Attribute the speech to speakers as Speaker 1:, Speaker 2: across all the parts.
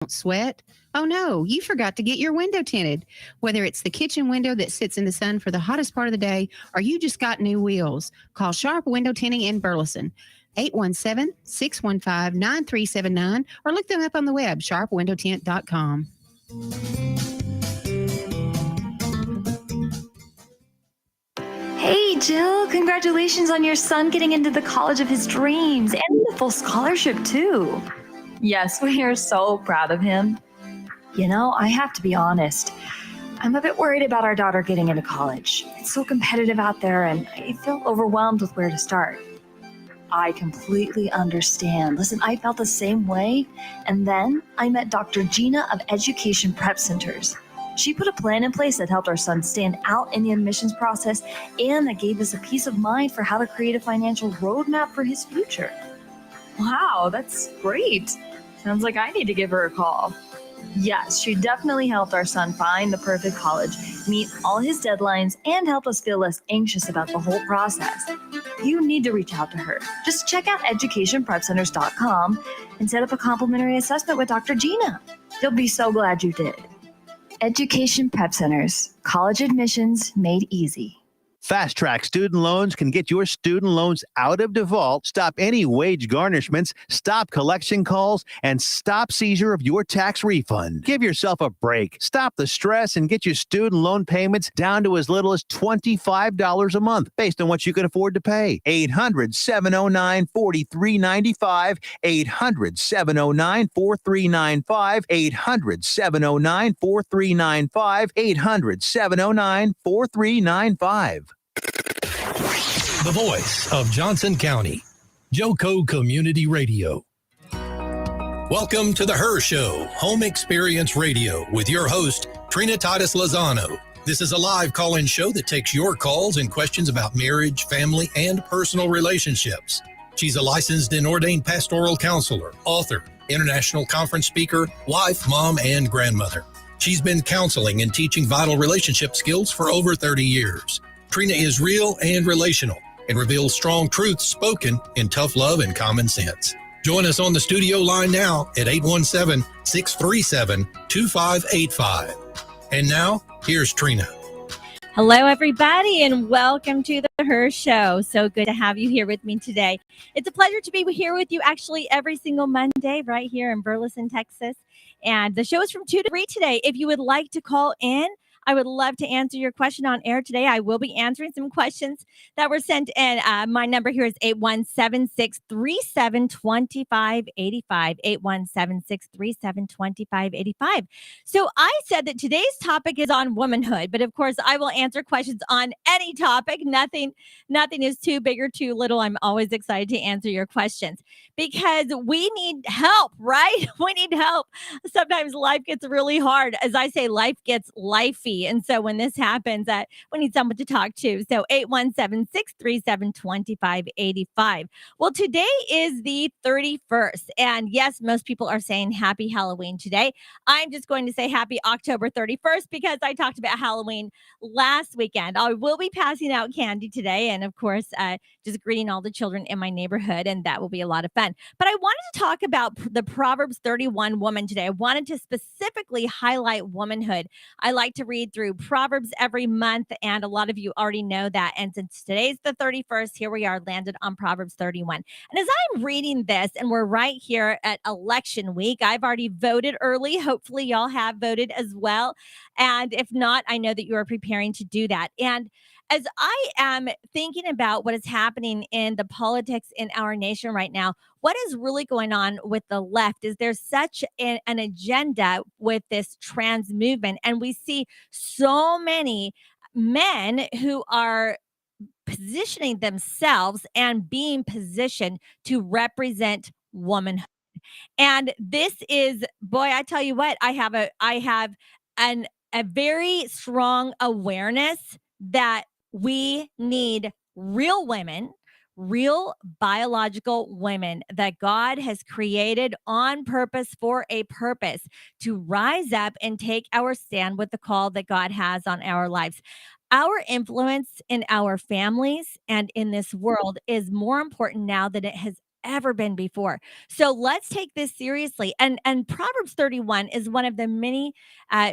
Speaker 1: Don't sweat. Oh no, you forgot to get your window tinted. Whether it's the kitchen window that sits in the sun for the hottest part of the day or you just got new wheels, call Sharp Window Tinting in Burleson. 817-615-9379 or look them up on the web, sharpwindowtint.com.
Speaker 2: Hey, Jill, congratulations on your son getting into the college of his dreams and the full scholarship, too. Yes, we are so proud of him. I have to be honest. I'm a bit worried about our daughter getting into college. It's so competitive out there, and I feel overwhelmed with where to start. I completely understand. Listen, I felt the same way, and then I met Dr. Gina of Education Prep Centers. She put a plan in place that helped our son stand out in the admissions process and that gave us a peace of mind for how to create a financial roadmap for his future. Wow, that's great. Sounds like I need to give her a call. Yes, she definitely helped our son find the perfect college, meet all his deadlines, and helped us feel less anxious about the whole process. You need to reach out to her. Just check out educationprepcenters.com and set up a complimentary assessment with Dr. Gina. You'll be so glad you did. Education Prep Centers, college admissions made easy.
Speaker 3: Fast Track Student Loans can get your student loans out of default, stop any wage garnishments, stop collection calls, and stop seizure of your tax refund. Give yourself a break. Stop the stress and get your student loan payments down to as little as $25 a month based on what you can afford to pay. 800-709-4395, 800-709-4395, 800-709-4395, 800-709-4395.
Speaker 4: The voice of Johnson County, Joco Community Radio. Welcome to the Her Show, Home Experience Radio, with your host, Trina Titus Lozano. This is a live call-in show that takes your calls and questions about marriage, family, and personal relationships. She's a licensed and ordained pastoral counselor, author, international conference speaker, wife, mom, and grandmother. She's been counseling and teaching vital relationship skills for over 30 years. Trina is real and relational and reveals strong truths spoken in tough love and common sense. Join us on the studio line now at 817-637-2585. And now, here's Trina.
Speaker 5: Hello, everybody, and welcome to the Her Show. So good to have you here with me today. It's a pleasure to be here with you actually every single Monday right here in Burleson, Texas. And the show is from 2 to 3 today. If you would like to call in, I would love to answer your question on air today. I will be answering some questions that were sent in. My number here is 817-637-2585, 817-637-2585. So I said that today's topic is on womanhood, but of course I will answer questions on any topic. Nothing is too big or too little. I'm always excited to answer your questions because we need help, right? We need help. Sometimes life gets really hard. As I say, life gets lifey. And so when this happens, we need someone to talk to. So 817-637-2585. Well, today is the 31st. And yes, most people are saying happy Halloween today. I'm just going to say happy October 31st because I talked about Halloween last weekend. I will be passing out candy today. And of course, just greeting all the children in my neighborhood. And that will be a lot of fun. But I wanted to talk about the Proverbs 31 woman today. I wanted to specifically highlight womanhood. I like to read through Proverbs every month, and a lot of you already know that. And since today's the 31st, here we are landed on Proverbs 31. And as I'm reading this, and we're right here at election week, I've already voted early. Hopefully y'all have voted as well. And if not, I know that you are preparing to do that. And as I am thinking about what is happening in the politics in our nation right now, what is really going on with the left is there's such an agenda with this trans movement. And we see so many men who are positioning themselves and being positioned to represent womanhood. And this is, boy, I tell you what, I have a very strong awareness that we need real women, real biological women that God has created on purpose for a purpose to rise up and take our stand with the call that God has on our lives. Our influence in our families and in this world is more important now than it has ever been before. So let's take this seriously. And Proverbs 31 is one of the many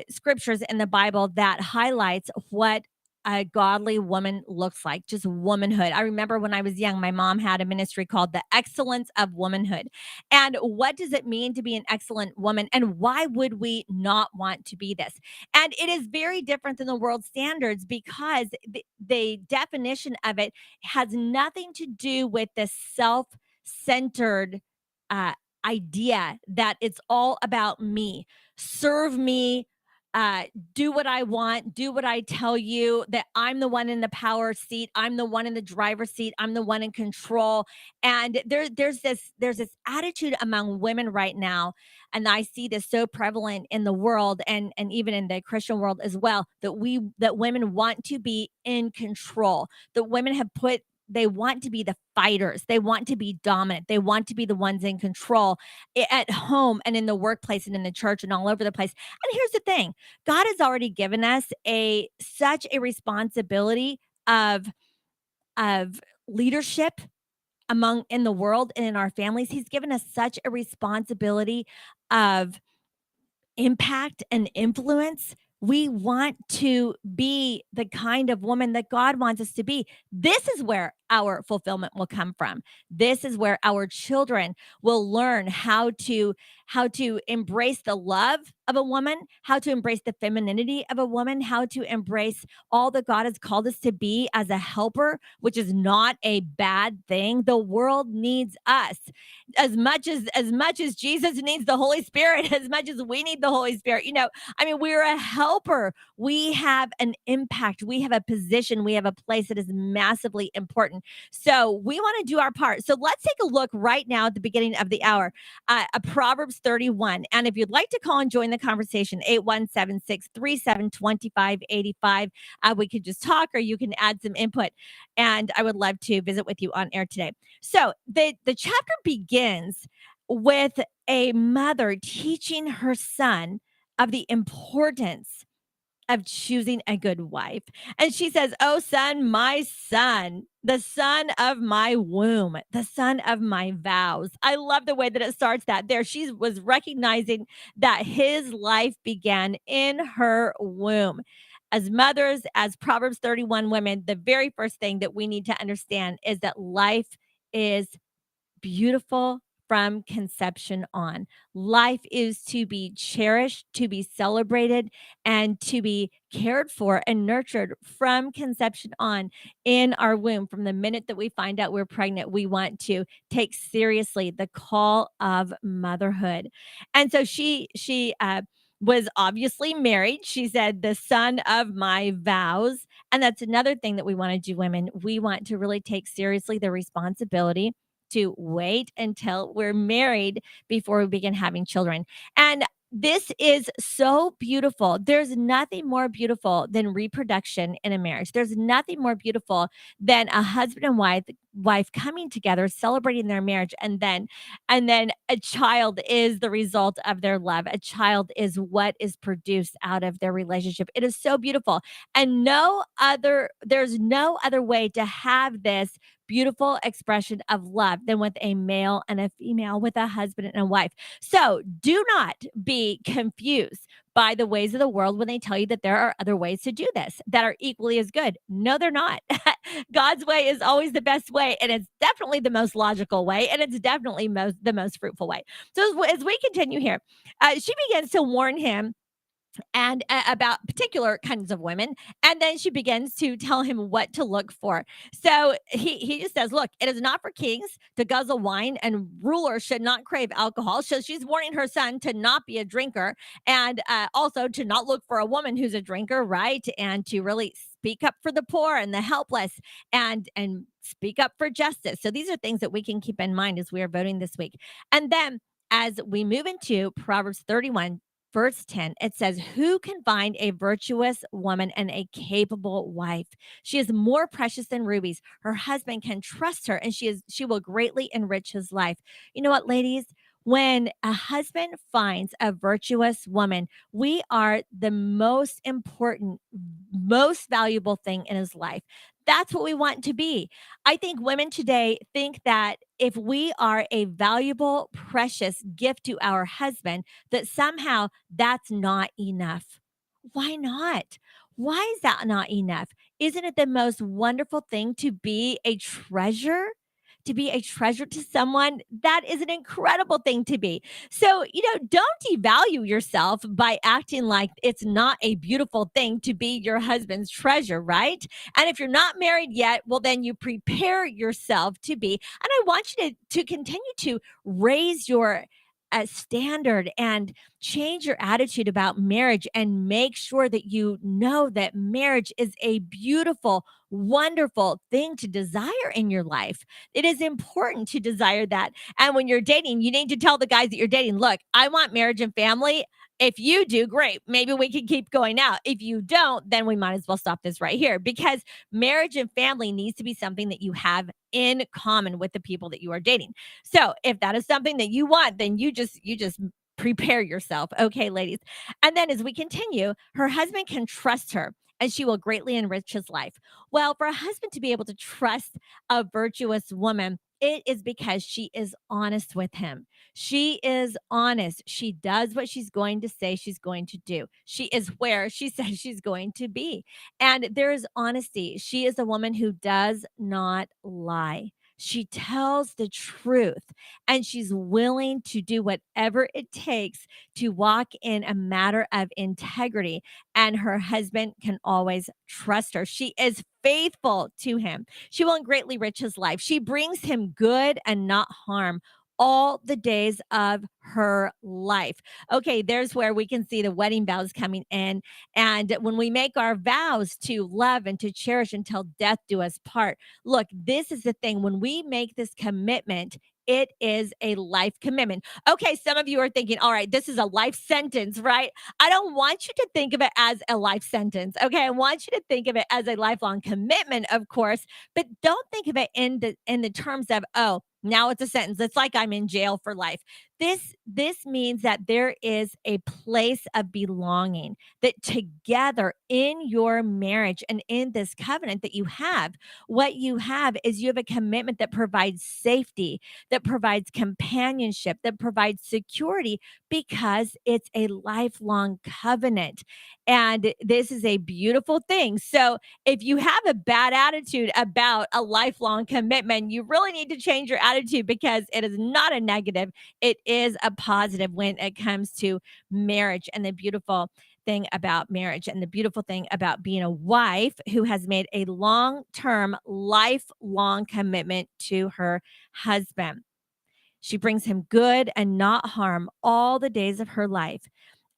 Speaker 5: scriptures in the Bible that highlights what a godly woman looks like, just womanhood. I remember when I was young, my mom had a ministry called The Excellence of Womanhood. And what does it mean to be an excellent woman? And why would we not want to be this? And it is very different than the world standards because the definition of it has nothing to do with the self-centered uh, idea that it's all about me. Serve me, uh, do what I want, do what I tell you, that I'm the one in the power seat, I'm the one in the driver's seat, I'm the one in control. And there's this attitude among women right now, and I see this so prevalent in the world and even in the Christian world as well, that women want to be in control. That women have put they want to be the fighters. They want to be dominant. They want to be the ones in control at home and in the workplace and in the church and all over the place. And here's the thing. God has already given us such a responsibility of leadership among in the world and in our families. He's given us such a responsibility of impact and influence. We want to be the kind of woman that God wants us to be. This is where our fulfillment will come from. This is where our children will learn how to embrace the love of a woman, how to embrace the femininity of a woman, how to embrace all that God has called us to be as a helper, which is not a bad thing. The world needs us as much as Jesus needs the Holy Spirit, as much as we need the Holy Spirit. I mean, we're a helper. We have an impact. We have a position. We have a place that is massively important. So we want to do our part. So let's take a look right now at the beginning of the hour, a Proverbs 31. And if you'd like to call and join the conversation, 817-637-2585. We could just talk, or you can add some input. And I would love to visit with you on air today. So the chapter begins with a mother teaching her son of the importance of choosing a good wife. And she says, "Oh, son, my son, the son of my womb, the son of my vows." I love the way that it starts that there. She was recognizing that his life began in her womb. As mothers, as Proverbs 31 women, the very first thing that we need to understand is that life is beautiful from conception on. Life is to be cherished, to be celebrated, and to be cared for and nurtured from conception on in our womb. From the minute that we find out we're pregnant, we want to take seriously the call of motherhood. And so she was obviously married. She said, "The son of my vows." And that's another thing that we want to do, women. We want to really take seriously the responsibility to wait until we're married before we begin having children. And this is so beautiful. There's nothing more beautiful than reproduction in a marriage. There's nothing more beautiful than a husband and wife coming together, celebrating their marriage, and then a child is the result of their love. A child is what is produced out of their relationship. It is so beautiful. And there's no other way to have this beautiful expression of love than with a male and a female, with a husband and a wife. So do not be confused by the ways of the world when they tell you that there are other ways to do this that are equally as good. No, they're not. God's way is always the best way, and it's definitely the most logical way, and it's definitely the most fruitful way. So as we continue here, she begins to warn him and about particular kinds of women, and then she begins to tell him what to look for. So he just says, "Look, it is not for kings to guzzle wine, and rulers should not crave alcohol." So she's warning her son to not be a drinker, and also to not look for a woman who's a drinker, right? And to really speak up for the poor and the helpless, and speak up for justice. So these are things that we can keep in mind as we are voting this week. And then as we move into Proverbs 31, verse 10, it says, "Who can find a virtuous woman and a capable wife? She is more precious than rubies. Her husband can trust her, and she will greatly enrich his life." You know what, ladies? When a husband finds a virtuous woman, we are the most important, most valuable thing in his life. That's what we want to be. I think women today think that if we are a valuable, precious gift to our husband, that somehow that's not enough. Why not? Why is that not enough? Isn't it the most wonderful thing to be a treasure? To be a treasure to someone, that is an incredible thing to be. So, don't devalue yourself by acting like it's not a beautiful thing to be your husband's treasure, right? And if you're not married yet, well, then you prepare yourself to be. And I want you to continue to raise your standard and change your attitude about marriage and make sure that you know that marriage is a beautiful, wonderful thing to desire in your life. It is important to desire that. And when you're dating, you need to tell the guys that you're dating, look, I want marriage and family. If you do, great. Maybe we can keep going out. If you don't, then we might as well stop this right here because marriage and family needs to be something that you have in common with the people that you are dating. So if that is something that you want, then you just prepare yourself. Okay, ladies. And then as we continue, her husband can trust her and she will greatly enrich his life. Well, for a husband to be able to trust a virtuous woman, it is because she is honest with him. She is honest. She does what she's going to say she's going to do. She is where she says she's going to be. And there is honesty. She is a woman who does not lie. She tells the truth and she's willing to do whatever it takes to walk in a matter of integrity. And her husband can always trust her. She is faithful to him. She will greatly enrich his life. She brings him good and not harm all the days of her life. Okay, there's where we can see the wedding vows coming in. And when we make our vows to love and to cherish until death do us part, look, this is the thing. When we make this commitment, it is a life commitment. Okay, some of you are thinking, all right, this is a life sentence, right? I don't want you to think of it as a life sentence. Okay, I want you to think of it as a lifelong commitment, of course, but don't think of it in the terms of, oh, now it's a sentence. It's like I'm in jail for life. This means that there is a place of belonging, that together in your marriage and in this covenant that you have, what you have is you have a commitment that provides safety, that provides companionship, that provides security because it's a lifelong covenant. And this is a beautiful thing. So if you have a bad attitude about a lifelong commitment, you really need to change your attitude because it is not a negative. It is a positive when it comes to marriage and the beautiful thing about marriage and the beautiful thing about being a wife who has made a long-term, lifelong commitment to her husband. She brings him good and not harm all the days of her life.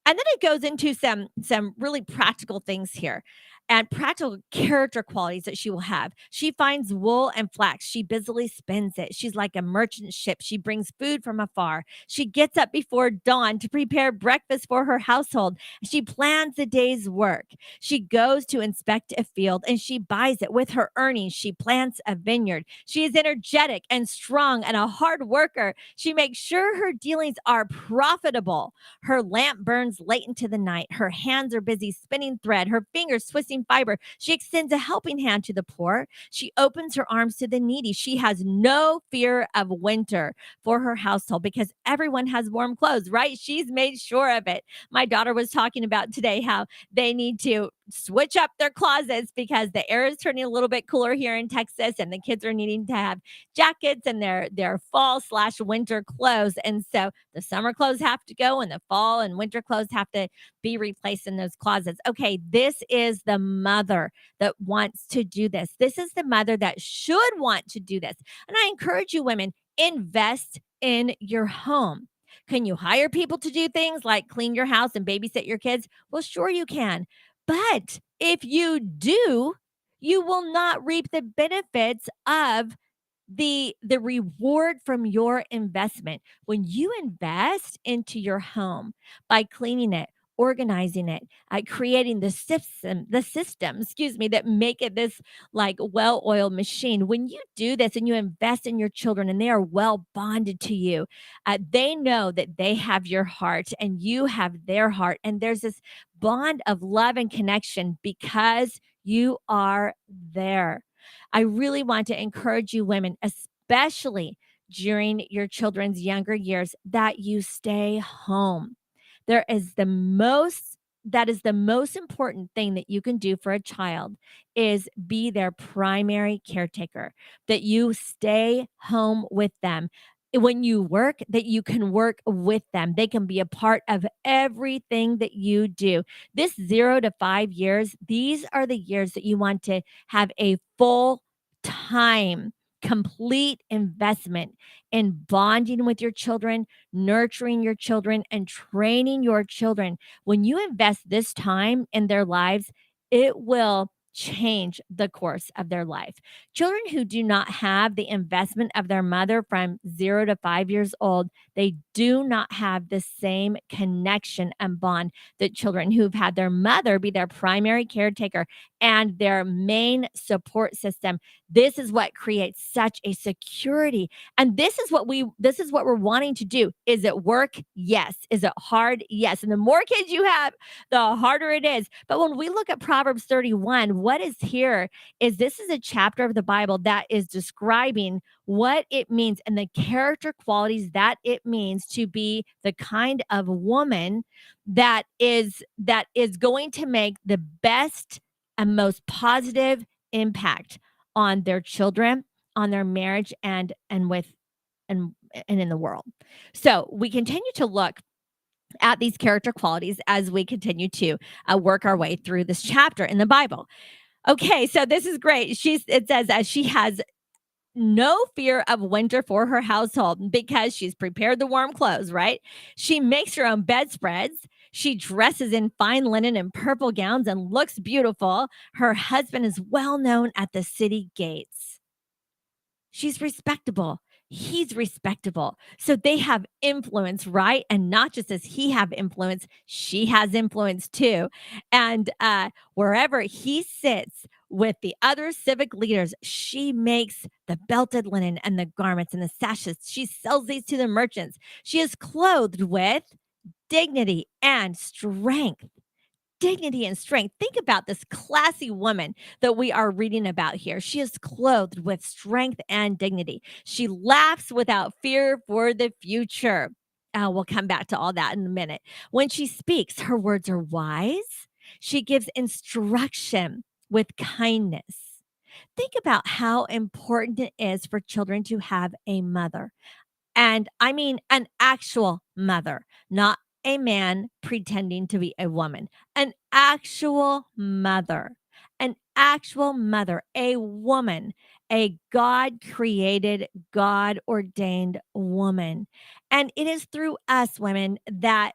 Speaker 5: And then it goes into some really practical things here and practical character qualities that she will have. She finds wool and flax. She busily spins it. She's like a merchant ship. She brings food from afar. She gets up before dawn to prepare breakfast for her household. She plans the day's work. She goes to inspect a field and she buys it. With her earnings, she plants a vineyard. She is energetic and strong and a hard worker. She makes sure her dealings are profitable. Her lamp burns late into the night. Her hands are busy spinning thread, her fingers twisting fiber. She extends a helping hand to the poor. She opens her arms to the needy. She has no fear of winter for her household because everyone has warm clothes, right? She's made sure of it. My daughter was talking about today how they need to switch up their closets because the air is turning a little bit cooler here in Texas and the kids are needing to have jackets and their fall/winter clothes. And so the summer clothes have to go and the fall and winter clothes have to be replaced in those closets. Okay, this is the mother that wants to do this. This is the mother that should want to do this. And I encourage you women, invest in your home. Can you hire people to do things like clean your house and babysit your kids? Well, sure you can. But if you do, you will not reap the benefits of the reward from your investment. When you invest into your home by cleaning it, organizing it, creating the system, that make it this like well-oiled machine. When you do this and you invest in your children and they are well bonded to you, they know that they have your heart and you have their heart. And there's this bond of love and connection because you are there. I really want to encourage you women, especially during your children's younger years, that you stay home. There is the most that is the most important thing that you can do for a child is be their primary caretaker, that you stay home with them. When you work, that you can work with them. They can be a part of everything that you do. This 0 to 5 years, these are the years that you want to have a full time, complete investment in bonding with your children, nurturing your children, and training your children. When you invest this time in their lives, it will change the course of their life. Children who do not have the investment of their mother from 0 to 5 years old, they do not have the same connection and bond that children who've had their mother be their primary caretaker and their main support system. This is what creates such a security. And this is what we're wanting to do. Is it work? Yes. Is it hard? Yes. And the more kids you have, the harder it is. But when we look at Proverbs 31, what is here is this is a chapter of the Bible that is describing what it means and the character qualities that it means to be the kind of woman that is going to make the best and most positive impact on their children, on their marriage, and with and in the world. So we continue to look at these character qualities as we continue to work our way through this chapter in the Bible. Okay, so this is great. It says that she has no fear of winter for her household because she's prepared the warm clothes, right? She makes her own bedspreads. She dresses in fine linen and purple gowns and looks beautiful. Her husband is well known at the city gates. She's respectable. He's respectable. So they have influence, right? And not just as he have influence, she has influence too. And wherever he sits with the other civic leaders, she makes the belted linen and the garments and the sashes. She sells these to the merchants. She is clothed with dignity and strength. Dignity and strength. Think about this classy woman that we are reading about here. She is clothed with strength and dignity. She laughs without fear for the future. We'll come back to all that in a minute. When she speaks, her words are wise. She gives instruction with kindness. Think about how important it is for children to have a mother. And I mean an actual mother, not a man pretending to be a woman. An actual mother, a woman, a God created, God ordained woman. And it is through us women that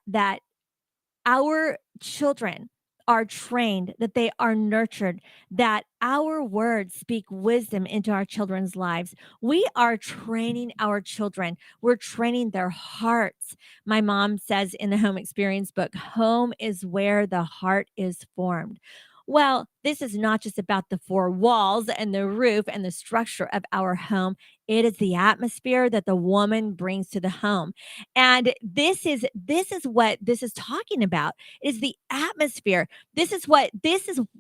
Speaker 5: our children are trained, that they are nurtured, that our words speak wisdom into our children's lives. We are training our children. We're training their hearts. My mom says in the home experience book, home is where the heart is formed. Well, this is not just about the four walls and the roof and the structure of our home. It is the atmosphere that the woman brings to the home. And this is what this is talking about. Is the atmosphere. This is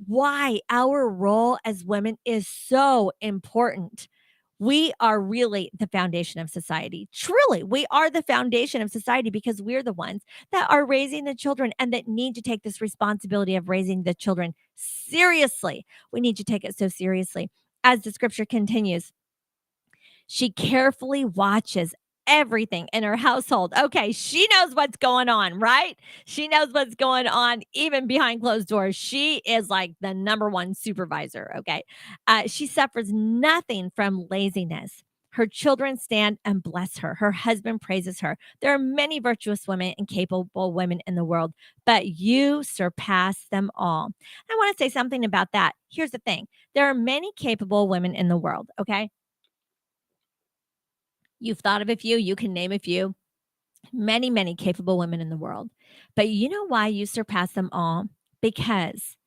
Speaker 5: why our role as women is so important. We are really the foundation of society. Truly, we are the foundation of society because we're the ones that are raising the children and that need to take this responsibility of raising the children seriously. We need to take it so seriously. As the scripture continues, she carefully watches everything in her household. Okay, she knows what's going on, right? She knows what's going on even behind closed doors. She is like the number one supervisor, okay? She suffers nothing from laziness. Her children stand and bless her. Her husband praises her. There are many virtuous women and capable women in the world, but you surpass them all. I want to say something about that. Here's the thing. There are many capable women in the world, okay? You've thought of a few, you can name a few. Many, many capable women in the world. But you know why you surpass them all? Because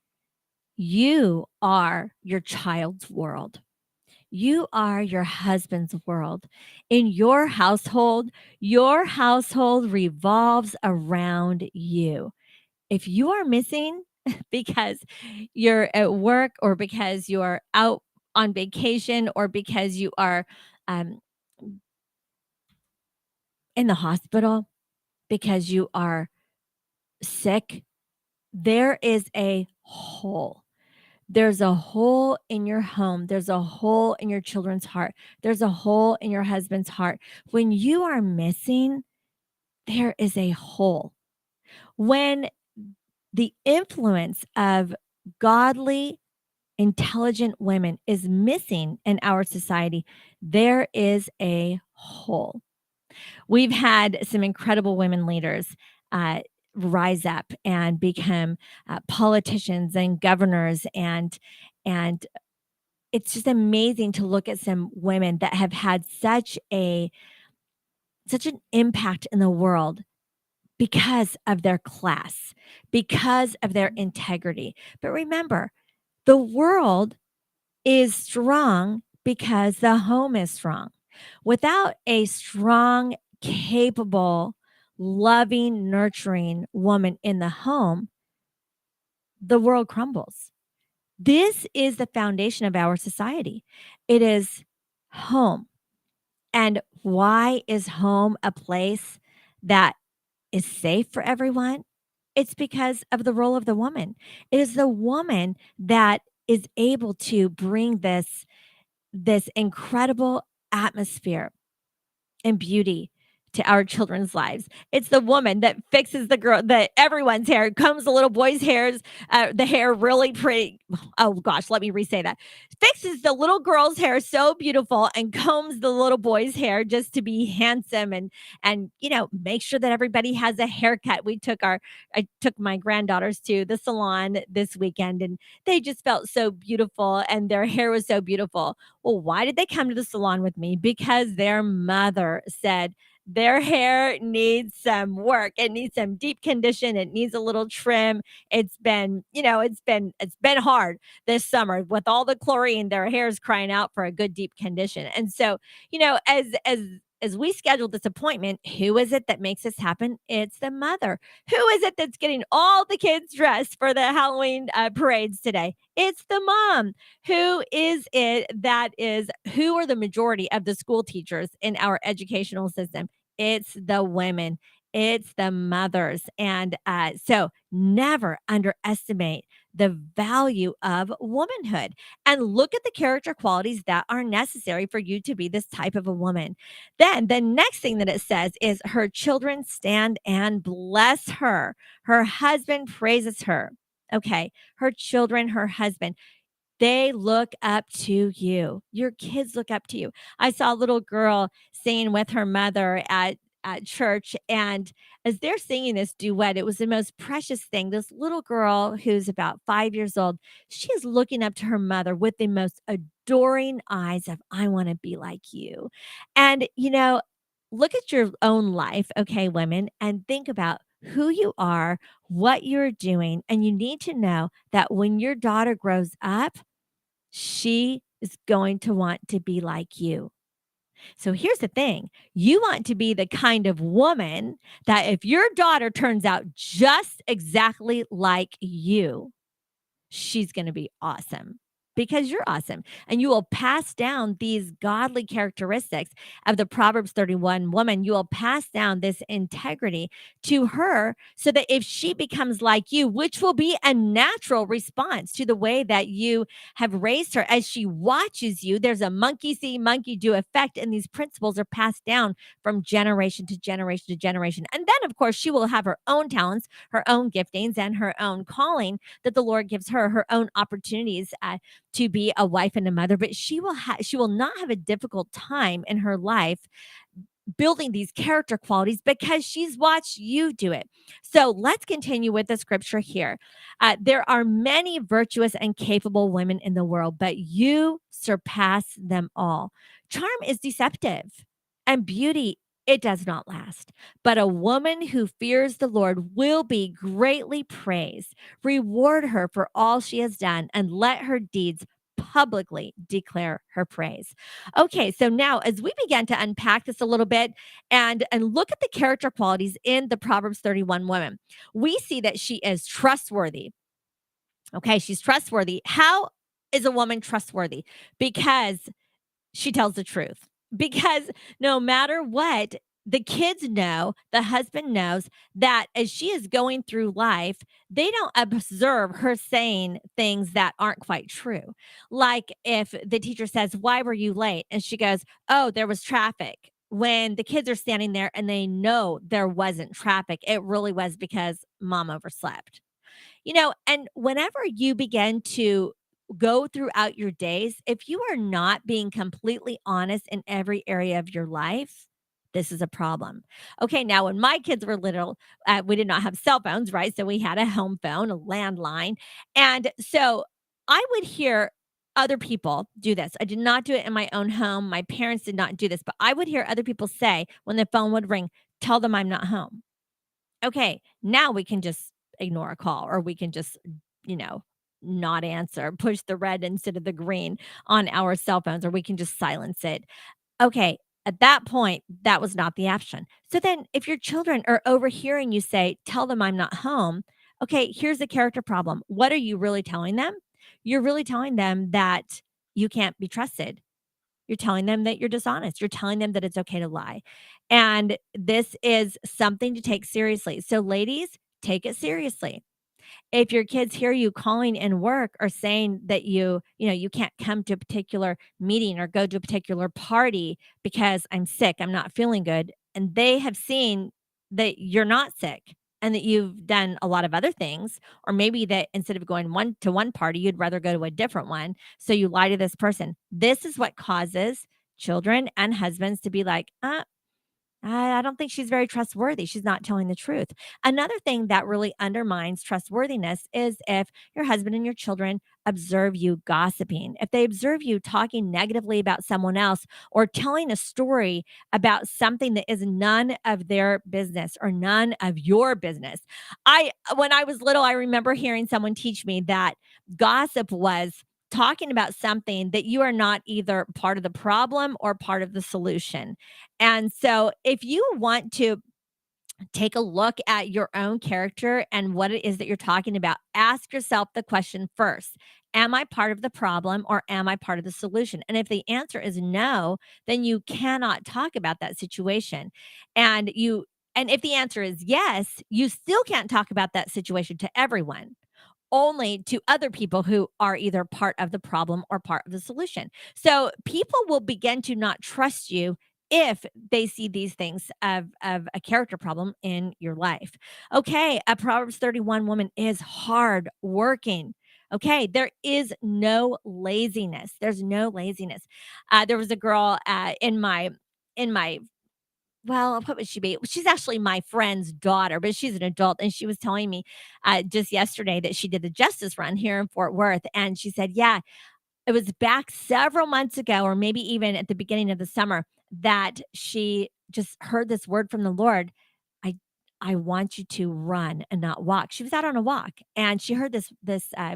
Speaker 5: you are your child's world. You are your husband's world. In your household revolves around you. If you are missing because you're at work or because you're out on vacation or because you are um, in the hospital, because you are sick, there is a hole. There's a hole in your home. There's a hole in your children's heart. There's a hole in your husband's heart. When you are missing, there is a hole. When the influence of godly, intelligent women is missing in our society, there is a hole. We've had some incredible women leaders rise up and become politicians and governors, and it's just amazing to look at some women that have had such an impact in the world because of their class, because of their integrity. But remember, the world is strong because the home is strong. Without a strong, capable, loving, nurturing woman in the home, the world crumbles. This is the foundation of our society. It is home. And why is home a place that is safe for everyone? It's because of the role of the woman. It is the woman that is able to bring this incredible atmosphere and beauty to our children's lives. It's the woman that fixes everyone's hair, combs the little boy's hairs, the hair really pretty. Oh gosh, let me re-say that. Fixes the little girl's hair so beautiful and combs the little boy's hair just to be handsome and make sure that everybody has a haircut. I took my granddaughters to the salon this weekend and they just felt so beautiful and their hair was so beautiful. Well, why did they come to the salon with me? Because their mother said their hair needs some work. It needs some deep condition. It needs a little trim. It's been hard this summer with all the chlorine. Their hair is crying out for a good deep condition. And so, as we scheduled this appointment, who is it that makes this happen? It's the mother. Who is it that's getting all the kids dressed for the Halloween parades today? It's the mom. Who are the majority of the school teachers in our educational system? It's the women. It's the mothers. And so never underestimate the value of womanhood and look at the character qualities that are necessary for you to be this type of a woman. Then the next thing that it says is her children stand and bless her. Her husband praises her. Okay. Her children, her husband. They look up to you. Your kids look up to you. I saw a little girl singing with her mother at church. And as they're singing this duet, it was the most precious thing. This little girl who's about 5 years old, she is looking up to her mother with the most adoring eyes of, I want to be like you. And, look at your own life, okay, women, and think about who you are, what you're doing. And you need to know that when your daughter grows up, she is going to want to be like you. So here's the thing. You want to be the kind of woman that if your daughter turns out just exactly like you, she's going to be awesome because you're awesome. And you will pass down these godly characteristics of the Proverbs 31 woman. You will pass down this integrity to her so that if she becomes like you, which will be a natural response to the way that you have raised her, as she watches you, there's a monkey see, monkey do effect. And these principles are passed down from generation to generation to generation. And then, of course, she will have her own talents, her own giftings, and her own calling that the Lord gives her own opportunities to be a wife and a mother, but she will not have a difficult time in her life building these character qualities because she's watched you do it. So let's continue with the scripture here. There are many virtuous and capable women in the world, but you surpass them all. Charm is deceptive, and beauty, it does not last. But a woman who fears the Lord will be greatly praised. Reward her for all she has done, and let her deeds publicly declare her praise. Okay, so now as we begin to unpack this a little bit and look at the character qualities in the Proverbs 31 woman, we see that she is trustworthy. Okay, she's trustworthy. How is a woman trustworthy? Because she tells the truth. Because no matter what, the kids know, the husband knows that as she is going through life, they don't observe her saying things that aren't quite true. Like if the teacher says, "Why were you late?" And she goes, "Oh, there was traffic." When the kids are standing there and they know there wasn't traffic, it really was because mom overslept. And whenever you begin to go throughout your days, if you are not being completely honest in every area of your life, this is a problem. Okay, now when my kids were little, we did not have cell phones, right? So we had a home phone, a landline. And so I would hear other people do this. I did not do it in my own home. My parents did not do this, but I would hear other people say when the phone would ring, "Tell them I'm not home." Okay, now we can just ignore a call or we can just, you know, not answer, push the red instead of the green on our cell phones, or we can just silence it. Okay, at that point, that was not the option. So then if your children are overhearing you say, "Tell them I'm not home," okay, here's the character problem. What are you really telling them? You're really telling them that you can't be trusted. You're telling them that you're dishonest. You're telling them that it's okay to lie. And this is something to take seriously. So, ladies, take it seriously. If your kids hear you calling in work or saying that you can't come to a particular meeting or go to a particular party because I'm sick, I'm not feeling good, and they have seen that you're not sick and that you've done a lot of other things, or maybe that instead of going one party, you'd rather go to a different one. So you lie to this person. This is what causes children and husbands to be like, I don't think she's very trustworthy. She's not telling the truth. Another thing that really undermines trustworthiness is if your husband and your children observe you gossiping. If they observe you talking negatively about someone else or telling a story about something that is none of their business or none of your business. When I was little, I remember hearing someone teach me that gossip was talking about something that you are not either part of the problem or part of the solution. And so, if you want to take a look at your own character and what it is that you're talking about, ask yourself the question first. Am I part of the problem or am I part of the solution? And if the answer is no, then you cannot talk about that situation. And if the answer is yes, you still can't talk about that situation to everyone, only to other people who are either part of the problem or part of the solution. So people will begin to not trust you if they see these things of a character problem in your life. Okay, a Proverbs 31 woman is hard working. Okay, there is no laziness. There's no laziness. There was a girl in my well, what would she be? She's actually my friend's daughter, but she's an adult, and she was telling me, just yesterday that she did the Justice Run here in Fort Worth, and she said, yeah, it was back several months ago, or maybe even at the beginning of the summer, that she just heard this word from the Lord. I I want you to run and not walk. She was out on a walk and she heard this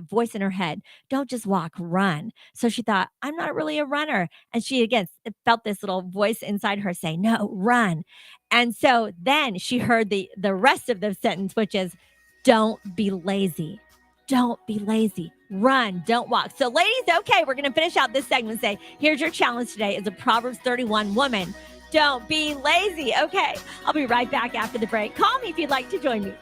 Speaker 5: voice in her head. Don't just walk, run. So she thought, I'm not really a runner. And she again felt this little voice inside her say, no, run. And so then she heard the rest of the sentence, which is, don't be lazy. Don't be lazy. Run, don't walk. So, ladies, okay, we're going to finish out this segment and say, here's your challenge today as a Proverbs 31 woman. Don't be lazy. Okay, I'll be right back after the break. Call me if you'd like to join me.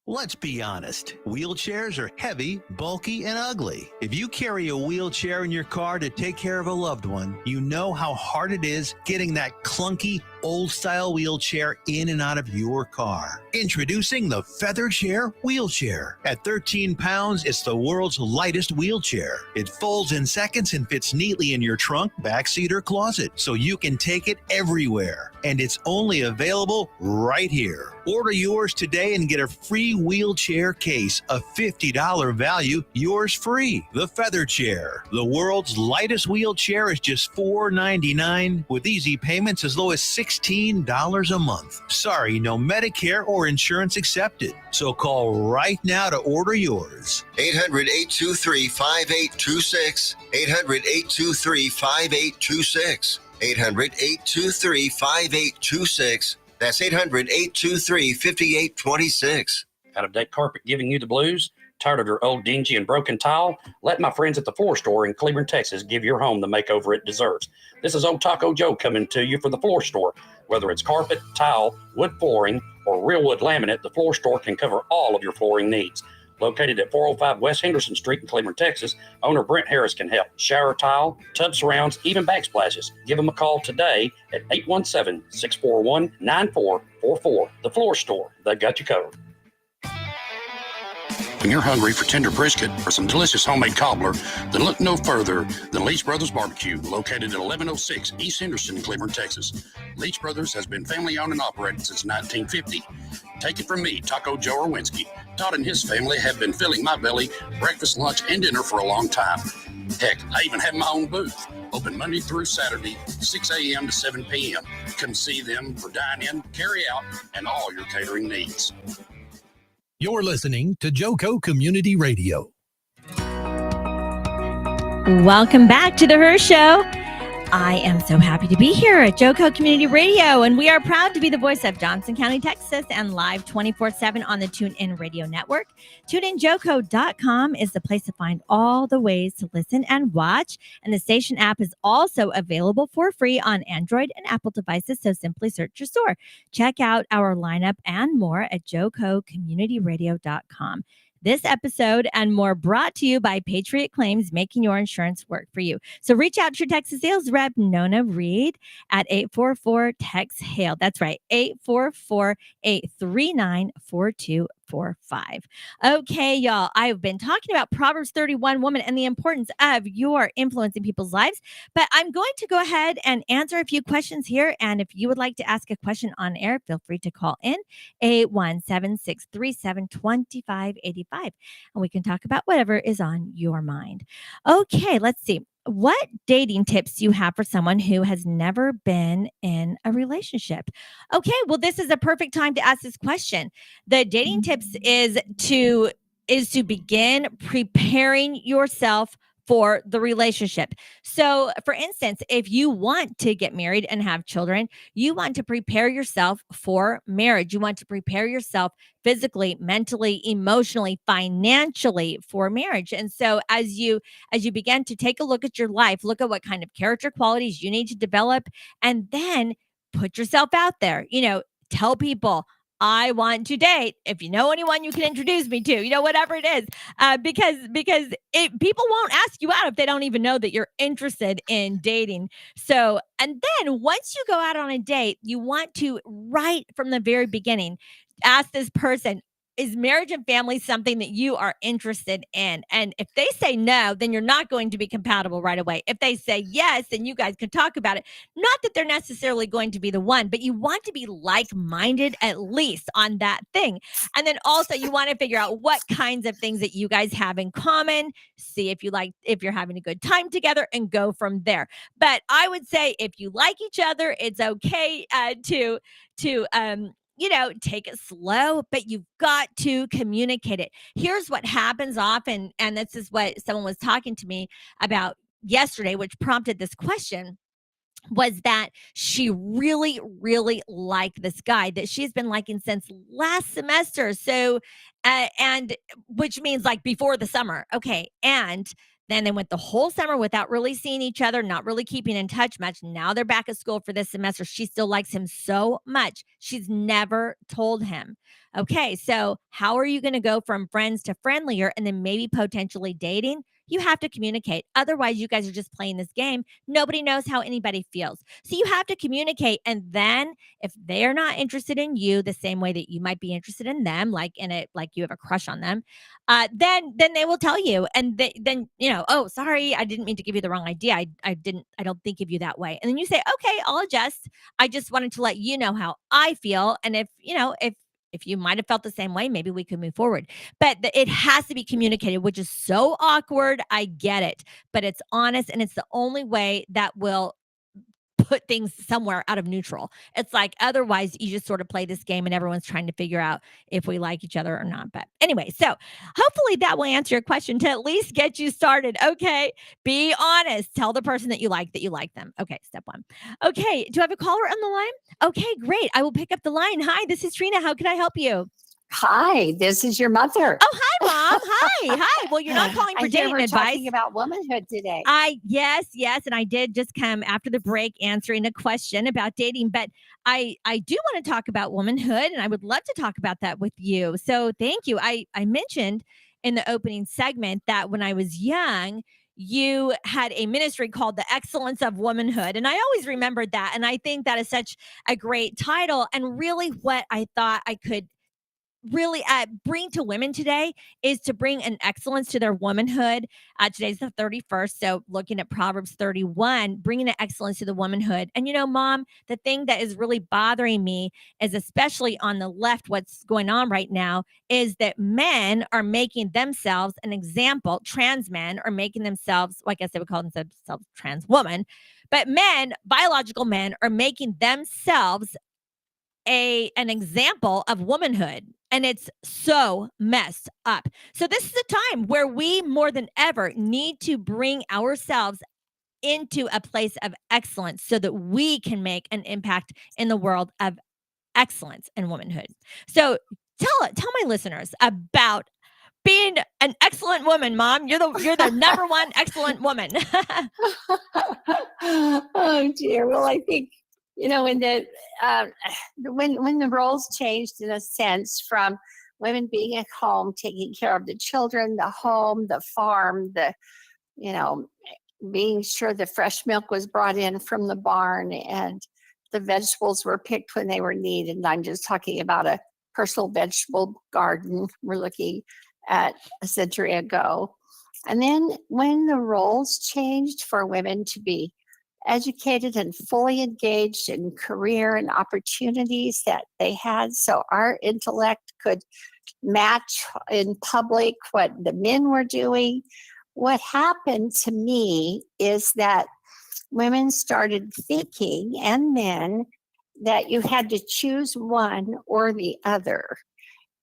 Speaker 3: Let's be honest. Wheelchairs are heavy, bulky, and ugly. If you carry a wheelchair in your car to take care of a loved one, you know how hard it is getting that clunky, old-style wheelchair in and out of your car. Introducing the Feather Chair Wheelchair. At 13 pounds, it's the world's lightest wheelchair. It folds in seconds and fits neatly in your trunk, backseat, or closet, so you can take it everywhere. And it's only available right here. Order yours today and get a free wheelchair case, a $50 value, yours free. The Feather Chair, the world's lightest wheelchair, is just $4.99 with easy payments as low as $16 a month. Sorry, no Medicare or insurance accepted. So call right now to order yours.
Speaker 6: 800-823-5826. 800-823-5826. 800-823-5826. That's 800-823-5826.
Speaker 7: Out-of-date carpet giving you the blues? Tired of your old dingy and broken tile? Let my friends at the Floor Store in Cleveland, Texas give your home the makeover it deserves. This is Old Taco Joe coming to you for the Floor Store. Whether it's carpet, tile, wood flooring, or real wood laminate, the Floor Store can cover all of your flooring needs. Located at 405 West Henderson Street in Cleveland, Texas, owner Brent Harris can help. Shower tile, tub surrounds, even backsplashes. Give them a call today at 817-641-9444. The Floor Store, they got you covered.
Speaker 8: When you're hungry for tender brisket or some delicious homemade cobbler, then look no further than Leach Brothers Barbecue, located at 1106 East Henderson in Cleveland, Texas. Leach Brothers has been family-owned and operated since 1950. Take it from me, Taco Joe Orwinski. Todd and his family have been filling my belly breakfast, lunch, and dinner for a long time. Heck, I even have my own booth, open Monday through Saturday, 6 a.m. to 7 p.m. Come see them for dine-in, carry-out, and all your catering needs.
Speaker 4: You're listening to Joco Community Radio.
Speaker 5: Welcome back to the Her Show. I am so happy to be here at Joco Community Radio, and we are proud to be the voice of Johnson County, Texas, and live 24/7 on the TuneIn Radio Network. TuneInJoco.com is the place to find all the ways to listen and watch, and the station app is also available for free on Android and Apple devices, so simply search your store. Check out our lineup and more at JocoCommunityRadio.com. This episode and more brought to you by Patriot Claims, making your insurance work for you. So reach out to your Texas sales rep, Nona Reed, at 844-TEX-HAIL. That's right, 844-839-4245. Okay, y'all, I've been talking about Proverbs 31 woman and the importance of your influencing people's lives, but I'm going to go ahead and answer a few questions here. And if you would like to ask a question on air, feel free to call in 817-637-2585, and we can talk about whatever is on your mind. Okay, let's see. What dating tips do you have for someone who has never been in a relationship? Okay, well, this is a perfect time to ask this question. The dating tips is to begin preparing yourself for the relationship. So, for instance, if you want to get married and have children, you want to prepare yourself for marriage. You want to prepare yourself physically, mentally, emotionally, financially for marriage. And so as you begin to take a look at your life, look at what kind of character qualities you need to develop, and then put yourself out there. Tell people, I want to date. If you know anyone you can introduce me to, whatever it is, because people won't ask you out if they don't even know that you're interested in dating. So, and then once you go out on a date, you want to, right from the very beginning, ask this person, is marriage and family something that you are interested in? And if they say no, then you're not going to be compatible right away. If they say yes, then you guys can talk about it. Not that they're necessarily going to be the one, but you want to be like-minded at least on that thing. And then also you want to figure out what kinds of things that you guys have in common. See if you're having a good time together, and go from there. But I would say if you like each other, it's okay to take it slow, but you've got to communicate it. Here's what happens often, and this is what someone was talking to me about yesterday, which prompted this question, was that she really, really liked this guy that she's been liking since last semester. So, and which means like before the summer. Okay. And then they went the whole summer without really seeing each other, not really keeping in touch much. Now they're back at school for this semester. She still likes him so much. She's never told him. Okay, so how are you going to go from friends to friendlier and then maybe potentially dating? You have to communicate. Otherwise, you guys are just playing this game. Nobody knows how anybody feels. So you have to communicate. And then if they're not interested in you the same way that you might be interested in them, like you have a crush on them, then they will tell you. And then, oh, sorry, I didn't mean to give you the wrong idea. I don't think of you that way. And then you say, okay, I'll adjust. I just wanted to let you know how I feel. And if you might have felt the same way, maybe we could move forward. But it has to be communicated, which is so awkward. I get it. But it's honest, and it's the only way that will put things somewhere out of neutral. It's like otherwise you just sort of play this game and everyone's trying to figure out if we like each other or not. But anyway, so hopefully that will answer your question to at least get you started. Okay. Be honest. Tell the person that you like them. Okay. Step one. Okay. Do I have a caller on the line? Okay, great. I will pick up the line. Hi, this is Trina. How can I help you?
Speaker 6: Hi, this is your mother.
Speaker 5: Oh, hi, Mom. Hi. Well, you're not calling for
Speaker 6: I hear
Speaker 5: dating
Speaker 6: we're
Speaker 5: advice.
Speaker 6: talking about womanhood today.
Speaker 5: Yes, and I did just come after the break answering a question about dating, but I do want to talk about womanhood, and I would love to talk about that with you. So thank you. I mentioned in the opening segment that when I was young, you had a ministry called The Excellence of Womanhood. And I always remembered that. And I think that is such a great title. And really what I thought I could really bring to women today is to bring an excellence to their womanhood. Today's the 31st. So looking at Proverbs 31, bringing an excellence to the womanhood. And, Mom, the thing that is really bothering me is, especially on the left, what's going on right now is that men are making themselves an example. Trans men are making themselves, well, I guess they would call themselves trans woman, but men, biological men, are making themselves an example of womanhood. And it's so messed up. So this is a time where we more than ever need to bring ourselves into a place of excellence so that we can make an impact in the world of excellence and womanhood. So tell my listeners about being an excellent woman, Mom. You're the number one excellent woman.
Speaker 6: Oh dear. Well, I think in the when the roles changed in a sense from women being at home taking care of the children, the home, the farm, being sure the fresh milk was brought in from the barn and the vegetables were picked when they were needed. And I'm just talking about a personal vegetable garden we're looking at a century ago. And then when the roles changed for women to be educated and fully engaged in career and opportunities that they had, so our intellect could match in public what the men were doing. What happened to me is that women started thinking, and men, that you had to choose one or the other.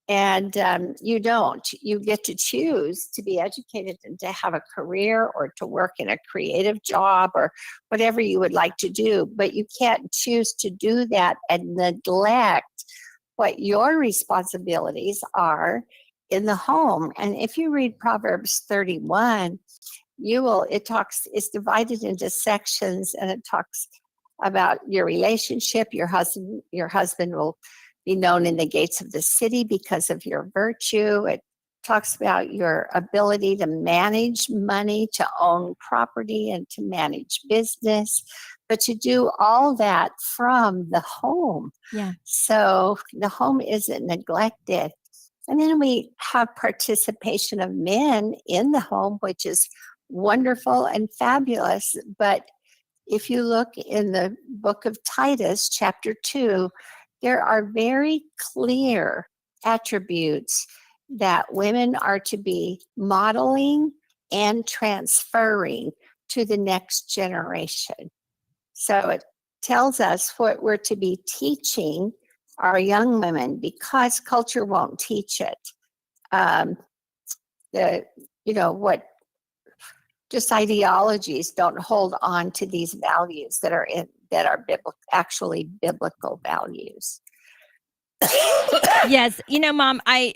Speaker 6: And you don't. You get to choose to be educated and to have a career or to work in a creative job or whatever you would like to do. But you can't choose to do that and neglect what your responsibilities are in the home. And if you read Proverbs 31, it's divided into sections, and it talks about your relationship. Your husband will be known in the gates of the city because of your virtue. It talks about your ability to manage money, to own property, and to manage business, but to do all that from the home.
Speaker 5: Yeah.
Speaker 6: So the home isn't neglected. And then we have participation of men in the home, which is wonderful and fabulous. But if you look in the book of Titus, chapter 2, there are very clear attributes that women are to be modeling and transferring to the next generation. So it tells us what we're to be teaching our young women, because culture won't teach it. Just ideologies don't hold on to these values that are actually biblical values.
Speaker 5: Yes. Mom, I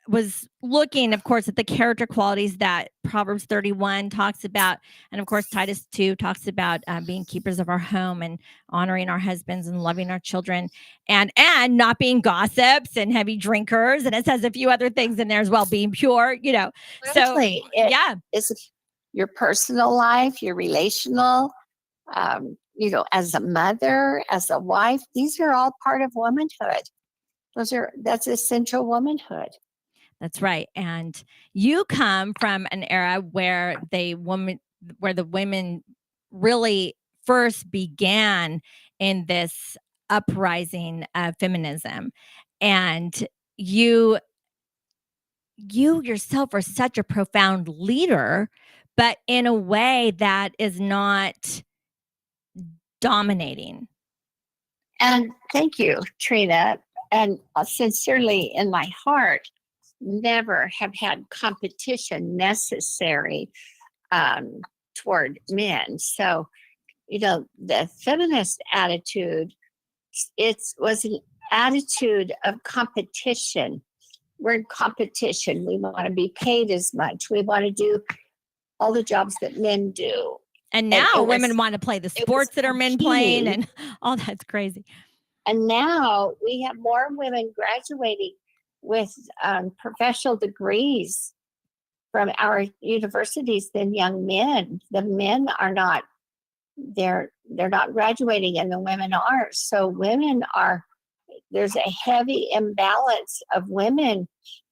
Speaker 5: was looking, of course, at the character qualities that Proverbs 31 talks about. And of course, Titus 2 talks about being keepers of our home and honoring our husbands and loving our children and not being gossips and heavy drinkers. And it says a few other things in there as well, being pure, So, yeah.
Speaker 6: It's your personal life, your relational, as a mother, as a wife, these are all part of womanhood. That's essential womanhood.
Speaker 5: That's right. And you come from an era where the women really first began in this uprising of feminism. And you yourself are such a profound leader, but in a way that is not dominating.
Speaker 6: And thank you, Trina. And sincerely in my heart, never have had competition necessary toward men. So, the feminist attitude, it was an attitude of competition. We're in competition. We want to be paid as much. We want to do all the jobs that men do.
Speaker 5: And now women want to play the sports that are men playing, and all that's crazy.
Speaker 6: And now we have more women graduating with professional degrees from our universities than young men. The men are not, they're not graduating, and the women are. So there's a heavy imbalance of women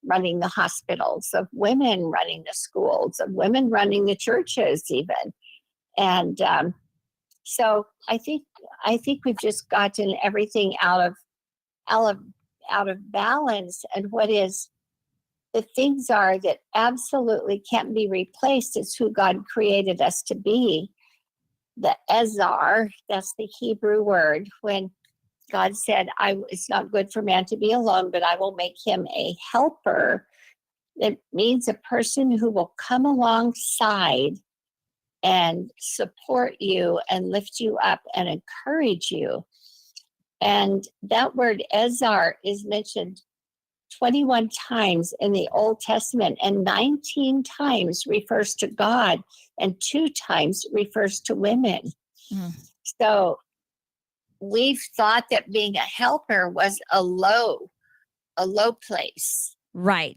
Speaker 6: running the hospitals, of women running the schools, of women running the churches even. And so I think we've just gotten everything out of balance. And the things are that absolutely can't be replaced is who God created us to be. The Ezar, that's the Hebrew word, when God said, it's not good for man to be alone, but I will make him a helper. It means a person who will come alongside and support you and lift you up and encourage you. And that word Ezar is mentioned 21 times in the Old Testament, and 19 times refers to God and 2 times refers to women. So we've thought that being a helper was a low place.
Speaker 5: Right.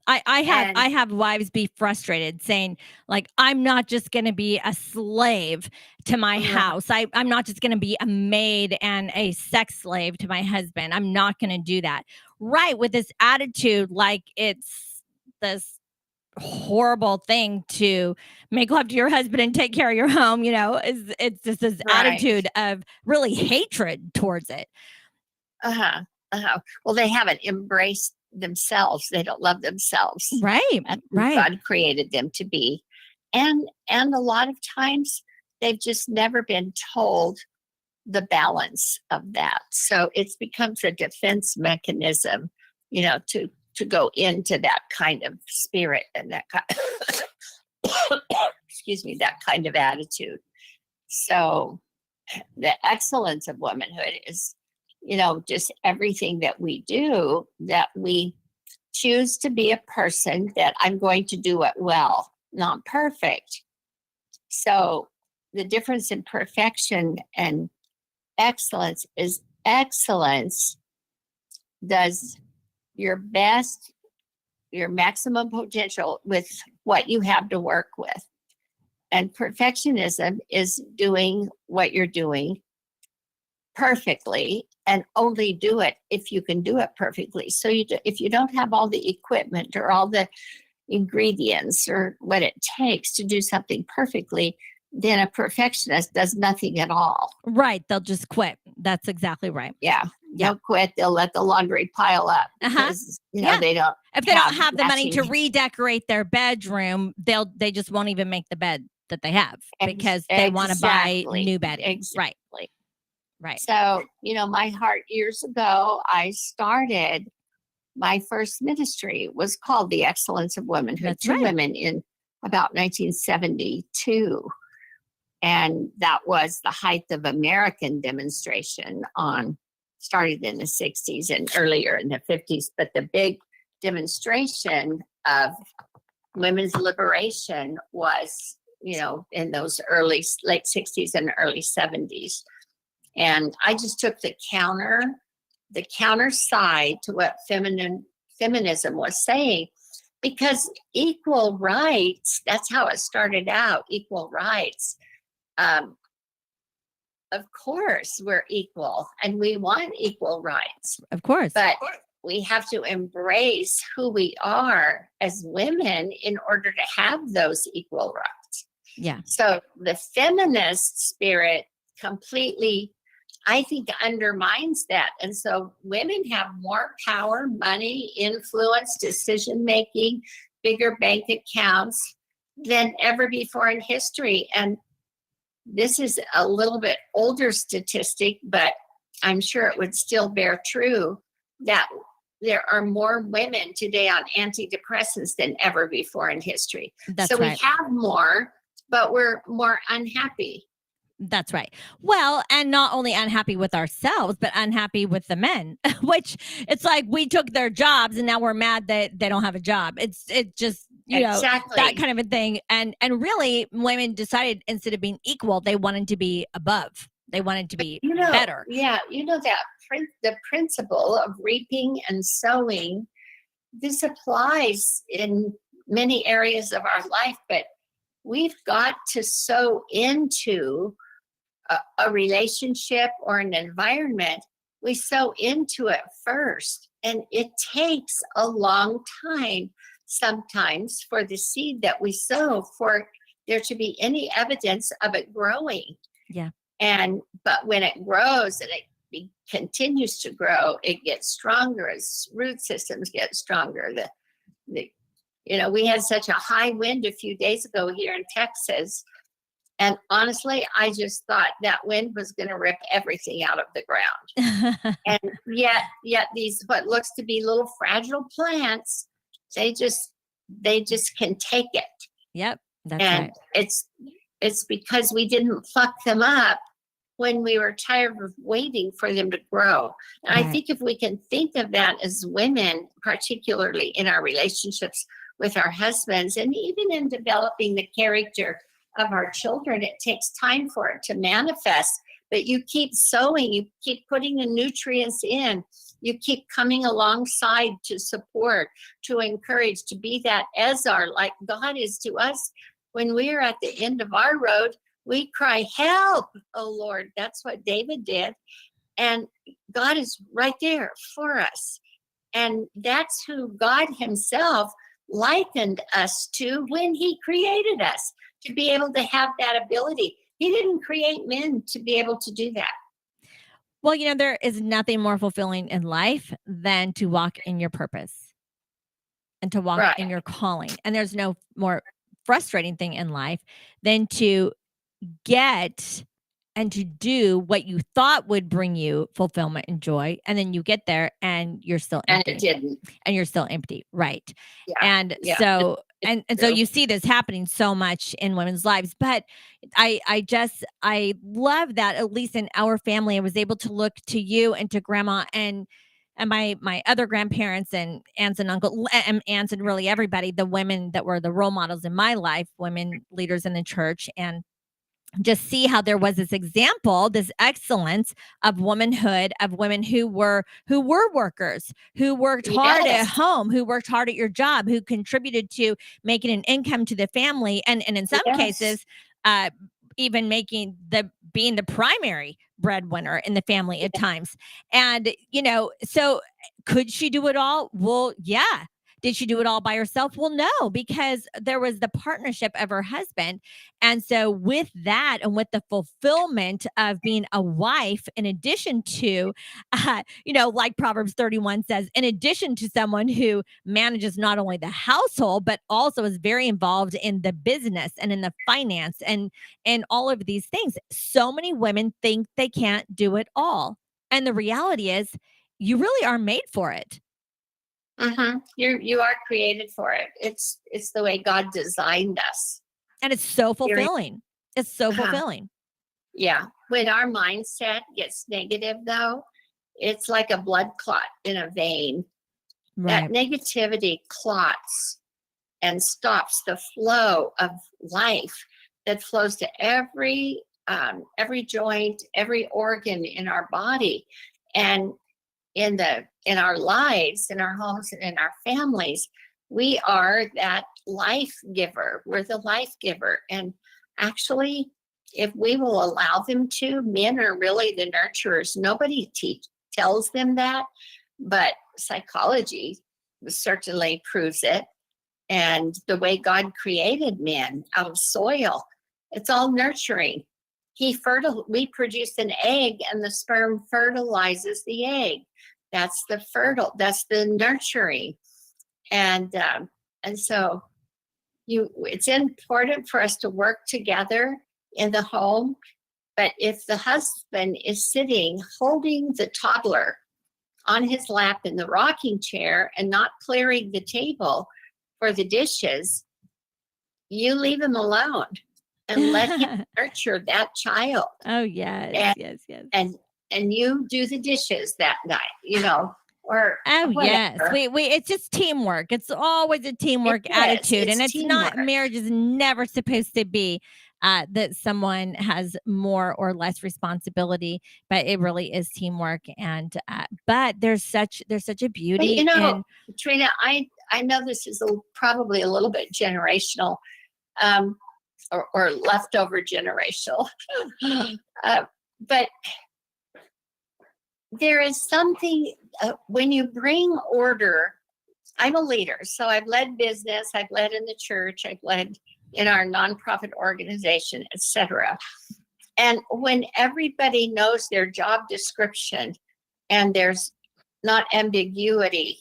Speaker 5: I have wives be frustrated saying, like, I'm not just going to be a slave to my house. I'm not just going to be a maid and a sex slave to my husband. I'm not going to do that. Right. With this attitude, like it's this horrible thing to make love to your husband and take care of your home, it's just this attitude of really hatred towards it.
Speaker 6: Well, they haven't embraced themselves. They don't love themselves.
Speaker 5: Right.
Speaker 6: God created them to be. And a lot of times they've just never been told the balance of that. So it becomes a defense mechanism, to go into that kind of spirit and that that kind of attitude. So the excellence of womanhood is, just everything that we do, that we choose to be a person that I'm going to do it well, not perfect. So the difference in perfection and excellence is excellence does your best, your maximum potential with what you have to work with. And perfectionism is doing what you're doing perfectly and only do it if you can do it perfectly. So if you don't have all the equipment or all the ingredients or what it takes to do something perfectly, then a perfectionist does nothing at all.
Speaker 5: Right. They'll just quit. That's exactly right.
Speaker 6: Yeah. They'll quit. They'll let the laundry pile up because, they don't.
Speaker 5: If they don't have the money to redecorate their bedroom, they just won't even make the bed that they have because they want to buy new bedding.
Speaker 6: Exactly.
Speaker 5: Right.
Speaker 6: So, my heart years ago, I started my first ministry was called The Excellence of Womanhood.
Speaker 5: That's
Speaker 6: to
Speaker 5: right.
Speaker 6: Women in about 1972. And that was the height of American demonstration started in the 60s and earlier in the 50s. But the big demonstration of women's liberation was, in those late 60s and early 70s. And I just took the counter side to what feminism was saying, because equal rights, that's how it started out, equal rights. Of course, we're equal and we want equal rights.
Speaker 5: Of course.
Speaker 6: But we have to embrace who we are as women in order to have those equal rights.
Speaker 5: Yeah.
Speaker 6: So the feminist spirit completely, I think, undermines that. And so women have more power, money, influence, decision-making, bigger bank accounts than ever before in history. And this is a little bit older statistic, but I'm sure it would still bear true that there are more women today on antidepressants than ever before in history.
Speaker 5: That's
Speaker 6: so
Speaker 5: right.
Speaker 6: we have more, but we're more unhappy.
Speaker 5: That's right. Well, and not only unhappy with ourselves, but unhappy with the men, which it's like we took their jobs and now we're mad that they don't have a job. It's just,
Speaker 6: Exactly.
Speaker 5: that kind of a thing. And really women decided instead of being equal, they wanted to be above. They wanted to be better.
Speaker 6: Yeah, that the principle of reaping and sowing, this applies in many areas of our life, but we've got to sow into a relationship or an environment. We sow into it first, and it takes a long time sometimes for the seed that we sow for there to be any evidence of it growing.
Speaker 5: Yeah.
Speaker 6: But when it grows and it continues to grow, it gets stronger as root systems get stronger. We had such a high wind a few days ago here in Texas. And honestly, I just thought that wind was going to rip everything out of the ground. And yet these, what looks to be little fragile plants, they just can take it.
Speaker 5: Yep. That's right.
Speaker 6: It's because we didn't pluck them up when we were tired of waiting for them to grow. And
Speaker 5: Right.
Speaker 6: I think if we can think of that as women, particularly in our relationships with our husbands, and even in developing the character of our children, it takes time for it to manifest. But you keep sowing, you keep putting the nutrients in, you keep coming alongside to support, to encourage, to be that Ezar like God is to us. When we are at the end of our road, we cry, help, oh Lord. That's what David did. And God is right there for us. And that's who God himself likened us to when he created us, to be able to have that ability. He didn't create men to be able to do that.
Speaker 5: Well, there is nothing more fulfilling in life than to walk in your purpose and to walk in your calling. And there's no more frustrating thing in life than to get and to do what you thought would bring you fulfillment and joy. And then you get there and you're still empty.
Speaker 6: And it didn't.
Speaker 5: And you're still empty. Right.
Speaker 6: Yeah.
Speaker 5: And so, and so you see this happening so much in women's lives, but I love that at least in our family, I was able to look to you and to grandma and my other grandparents and aunts and uncles and aunts and really everybody, the women that were the role models in my life, women leaders in the church, and just see how there was this example, this excellence of womanhood, of women who were workers, who worked hard at home, who worked hard at your job, who contributed to making an income to the family, and in some cases, even being the primary breadwinner in the family at times. And so could she do it all? Well, yeah. Did she do it all by herself? Well, no, because there was the partnership of her husband. And so with that and with the fulfillment of being a wife, in addition to, like Proverbs 31 says, in addition to someone who manages not only the household, but also is very involved in the business and in the finance and all of these things. So many women think they can't do it all. And the reality is you really are made for it.
Speaker 6: Mm-hmm. You are created for it. It's the way God designed us.
Speaker 5: And it's so fulfilling. It's so fulfilling.
Speaker 6: Yeah. When our mindset gets negative, though, it's like a blood clot in a vein.
Speaker 5: Right.
Speaker 6: That negativity clots and stops the flow of life that flows to every joint, every organ in our body. And in our lives, in our homes, and in our families, we are that life giver. We're the life giver. And actually, if we will allow them to, men are really the nurturers. Nobody tells them that, but psychology certainly proves it. And the way God created men out of soil, it's all nurturing. We produce an egg, and the sperm fertilizes the egg. That's the nurturing. And so it's important for us to work together in the home. But if the husband is sitting holding the toddler on his lap in the rocking chair and not clearing the table for the dishes, you leave him alone and let him nurture that child.
Speaker 5: Oh, yes,
Speaker 6: And,
Speaker 5: yes.
Speaker 6: and you do the dishes that night, or
Speaker 5: Oh, yes.
Speaker 6: whatever.
Speaker 5: It's just teamwork. It's always a teamwork
Speaker 6: It is.
Speaker 5: attitude. And
Speaker 6: It's
Speaker 5: it's not,
Speaker 6: teamwork.
Speaker 5: marriage is never supposed to be that someone has more or less responsibility, but it really is teamwork. And, but there's such a
Speaker 6: But
Speaker 5: beauty in,
Speaker 6: Trina, I know this is probably a little bit generational, or leftover generational, but there is something when you bring order. I'm a leader, so I've led business, I've led in the church, I've led in our nonprofit organization, etc. And when everybody knows their job description and there's not ambiguity,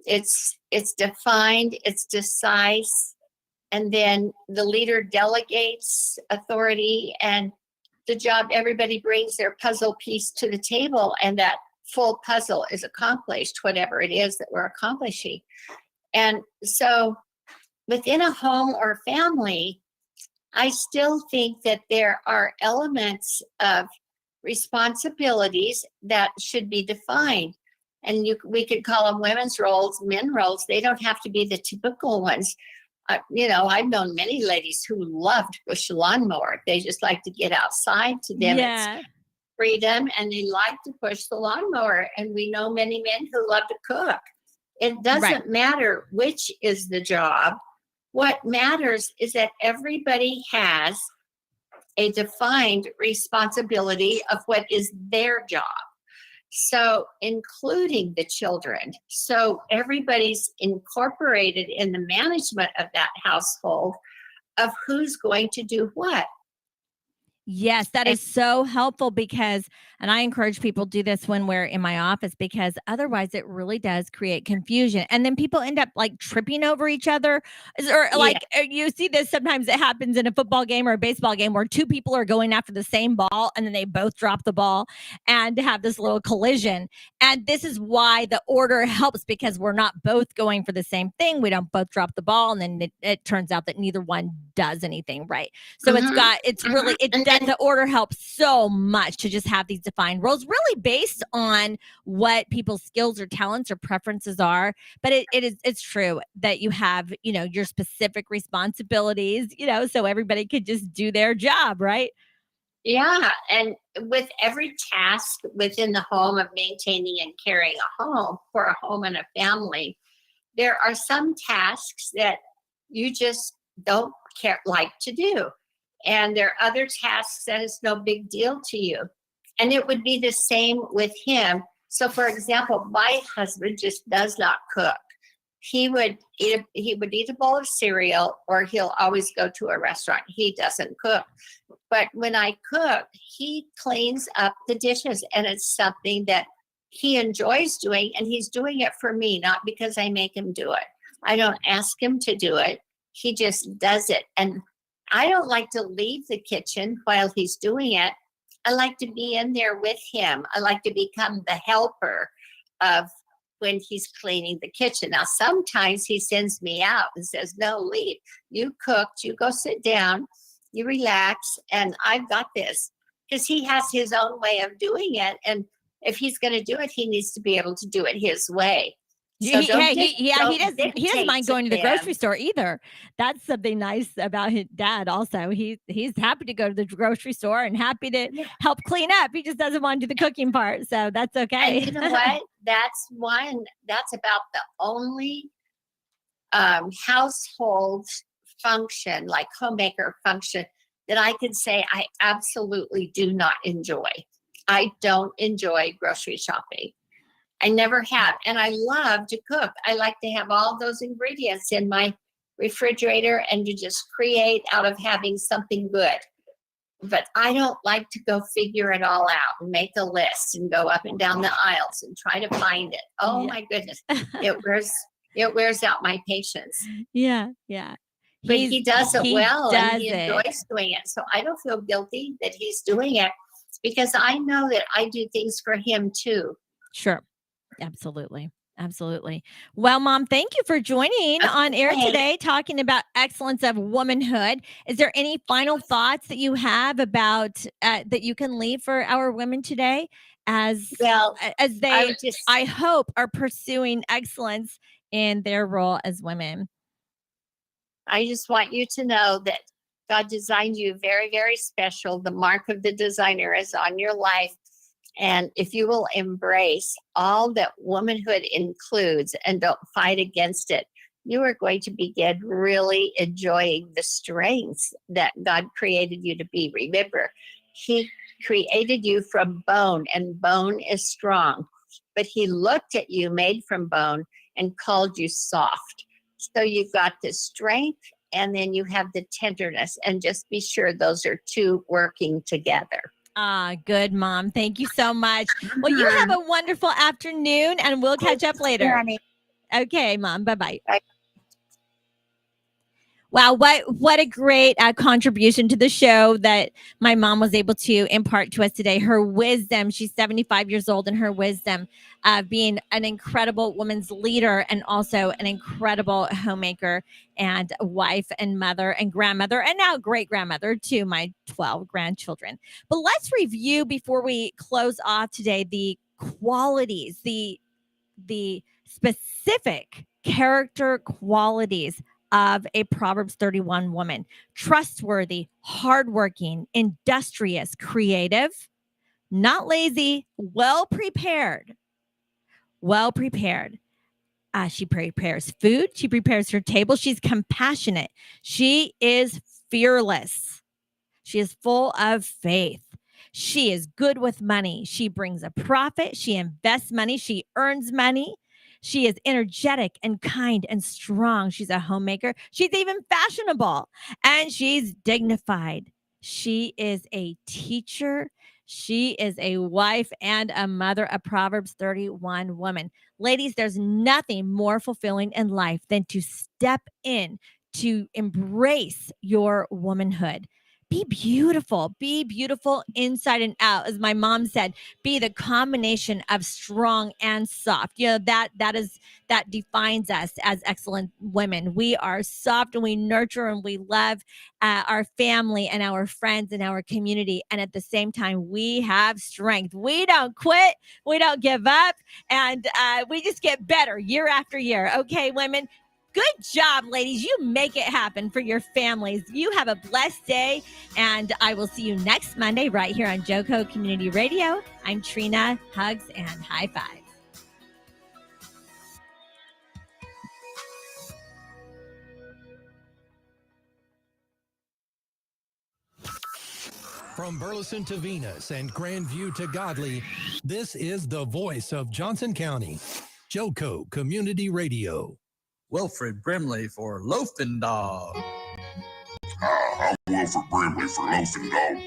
Speaker 6: it's defined, it's decisive, and then the leader delegates authority, and the job, everybody brings their puzzle piece to the table, and that full puzzle is accomplished, whatever it is that we're accomplishing. And so within a home or family, I still think that there are elements of responsibilities that should be defined. And we could call them women's roles, men roles. They don't have to be the typical ones. I've known many ladies who loved push lawnmower. They just like to get outside. To them, it's freedom, and they like to push the lawnmower. And we know many men who love to cook. It doesn't matter which is the job. What matters is that everybody has a defined responsibility of what is their job. So including the children. So everybody's incorporated in the management of that household of who's going to do what.
Speaker 5: Yes, that is so helpful because, and I encourage people to do this when we're in my office, because otherwise it really does create confusion. And then people end up like tripping over each other. Or like you see this sometimes it happens in a football game or a baseball game where two people are going after the same ball and then they both drop the ball and have this little collision. And this is why the order helps, because we're not both going for the same thing. We don't both drop the ball, and then it turns out that neither one does anything right. So the order helps so much to just have these defined roles, really based on what people's skills or talents or preferences are. But it's true that you have, your specific responsibilities, so everybody could just do their job, right?
Speaker 6: Yeah. And with every task within the home of maintaining and carrying a home for a home and a family, there are some tasks that you just don't like to do. And there are other tasks that is no big deal to you. And it would be the same with him. So for example, my husband just does not cook. He would eat a bowl of cereal, or he'll always go to a restaurant. He doesn't cook. But when I cook, he cleans up the dishes, and it's something that he enjoys doing, and he's doing it for me, not because I make him do it. I don't ask him to do it. He just does it. And I don't like to leave the kitchen while he's doing it. I like to be in there with him. I like to become the helper of when he's cleaning the kitchen. Now, sometimes he sends me out and says, no, leave. You cooked, you go sit down, you relax, and I've got this. Because he has his own way of doing it. And if he's going to do it, he needs to be able to do it his way. So he
Speaker 5: doesn't mind going to the grocery store either. That's something nice about his dad. Also, he's happy to go to the grocery store and happy to help clean up. He just doesn't want to do the cooking part, so that's okay.
Speaker 6: And you know what? That's about the only household function, like homemaker function, that I can say I absolutely do not enjoy. I don't enjoy grocery shopping. I never have. And I love to cook. I like to have all those ingredients in my refrigerator and to just create out of having something good. But I don't like to go figure it all out and make a list and go up and down the aisles and try to find it. Oh my goodness. It wears out my patience.
Speaker 5: Yeah.
Speaker 6: But he does it well and he
Speaker 5: does it.
Speaker 6: enjoys doing it. So I don't feel guilty that he's doing it because I know that I do things for him too.
Speaker 5: Sure. Absolutely. Absolutely. Well, Mom, thank you for joining on air today, talking about excellence of womanhood. Is there any final thoughts that you have about that you can leave for our women today as they, I hope, are pursuing excellence in their role as women?
Speaker 6: I just want you to know that God designed you very, very special. The mark of the designer is on your life. And if you will embrace all that womanhood includes and don't fight against it, you are going to begin really enjoying the strengths that God created you to be. Remember, he created you from bone, and bone is strong. But he looked at you made from bone and called you soft. So you've got the strength and then you have the tenderness. And just be sure those are two working together.
Speaker 5: Good, Mom. Thank you so much. Well, you have a wonderful afternoon, and we'll catch up later. Okay, Mom. Bye-bye.
Speaker 6: Bye.
Speaker 5: Wow, what a great contribution to the show that my mom was able to impart to us today. Her wisdom, she's 75 years old, and her wisdom of being an incredible woman's leader and also an incredible homemaker and wife and mother and grandmother and now great-grandmother to my 12 grandchildren. But let's review before we close off today the qualities, the specific character qualities of a Proverbs 31 woman: trustworthy, hardworking, industrious, creative, not lazy, well prepared. She prepares food. She prepares her table. She's compassionate. She is fearless. She is full of faith. She is good with money. She brings a profit. She invests money. She earns money. She is energetic and kind and strong. She's a homemaker. She's even fashionable, and she's dignified. She is a teacher. She is a wife and a mother, a Proverbs 31 woman. Ladies, there's nothing more fulfilling in life than to step in, to embrace your womanhood. Be beautiful inside and out. As my mom said, be the combination of strong and soft. You know, that defines us as excellent women. We are soft and we nurture and we love our family and our friends and our community. And at the same time, we have strength. We don't quit. We don't give up. And we just get better year after year. Okay, women? Good job, ladies. You make it happen for your families. You have a blessed day, and I will see you next Monday right here on JoCo Community Radio. I'm Trina. Hugs and high fives.
Speaker 4: From Burleson to Venus and Grandview to Godley, this is the voice of Johnson County, JoCo Community Radio.
Speaker 9: Wilfred Brimley for Loafing Dog.
Speaker 8: I'm Wilfred Brimley for Loafing Dog.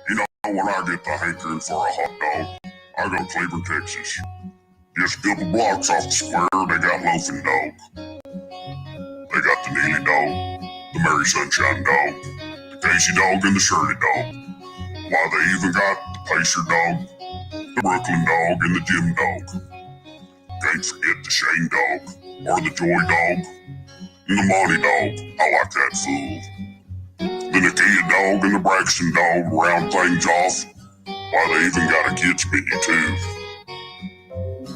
Speaker 8: You know, when I get the hankering for a hot dog, I go to Cleveland, Texas. Just a couple blocks off the square, they got Loafing Dog. They got the Neely Dog, the Mary Sunshine Dog, the Casey Dog, and the Shirley Dog. Why, they even got the Pacer Dog, the Brooklyn Dog, and the Jim Dog. Can't forget the Shane Dog, or the Joy Dog, and the Monty Dog. I like that fool. The Nakia Dog and the Braxton Dog round things off. Why, they even got a kids menu too.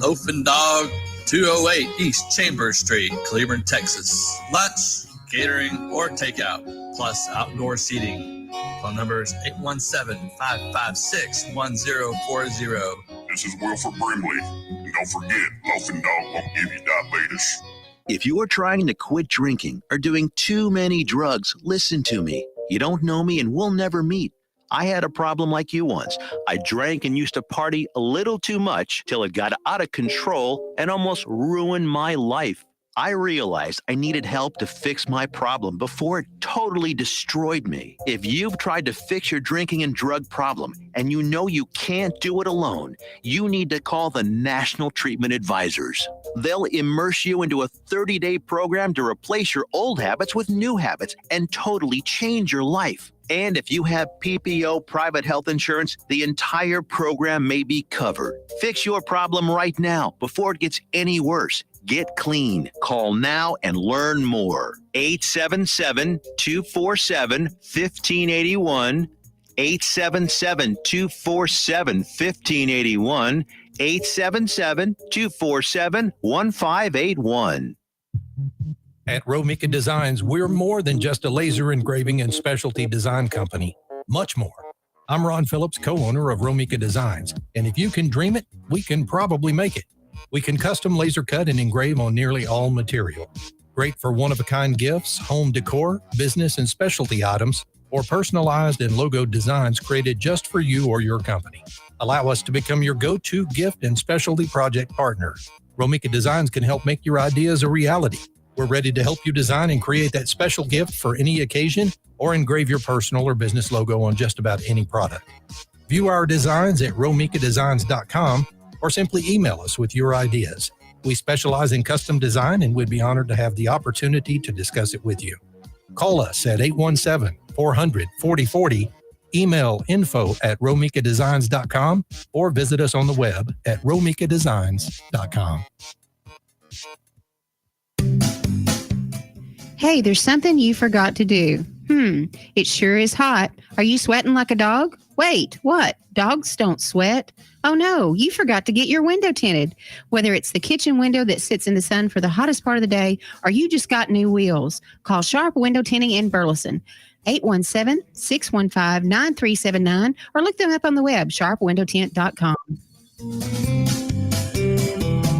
Speaker 9: Loafing Dog, 208 East Chambers Street, Cleveland, Texas. Lunch, catering, or takeout, plus outdoor seating. Phone numbers 817-556-1040.
Speaker 8: This is Wilfred Brimley. And don't forget, Loafing Dog won't give you diabetes.
Speaker 3: If you're trying to quit drinking or doing too many drugs, listen to me. You don't know me and we'll never meet. I had a problem like you once. I drank and used to party a little too much till it got out of control and almost ruined my life. I realized I needed help to fix my problem before it totally destroyed me. If you've tried to fix your drinking and drug problem and you know you can't do it alone, you need to call the National Treatment Advisors. They'll immerse you into a 30-day program to replace your old habits with new habits and totally change your life. And if you have PPO private health insurance, the entire program may be covered. Fix your problem right now before it gets any worse. Get clean. Call now and learn more. 877-247-1581. 877-247-1581. 877-247-1581.
Speaker 4: At Romika Designs, we're more than just a laser engraving and specialty design company. Much more. I'm Ron Phillips, co-owner of Romika Designs, and if you can dream it, we can probably make it. We can custom laser cut and engrave on nearly all material. Great for one-of-a-kind gifts, home decor, business and specialty items, or personalized and logo designs created just for you or your company. Allow us to become your go-to gift and specialty project partner. Romika Designs can help make your ideas a reality. We're ready to help you design and create that special gift for any occasion or engrave your personal or business logo on just about any product. View our designs at romikadesigns.com or simply email us with your ideas. We specialize in custom design and would be honored to have the opportunity to discuss it with you. Call us at 817-400-4040, email info@romikadesigns.com, or visit us on the web at romikadesigns.com.
Speaker 1: Hey, there's something you forgot to do. It sure is hot. Are you sweating like a dog? Wait, what? Dogs don't sweat. Oh no, you forgot to get your window tinted. Whether it's the kitchen window that sits in the sun for the hottest part of the day, or you just got new wheels, call Sharp Window Tinting in Burleson. 817-615-9379, or look them up on the web, sharpwindowtint.com.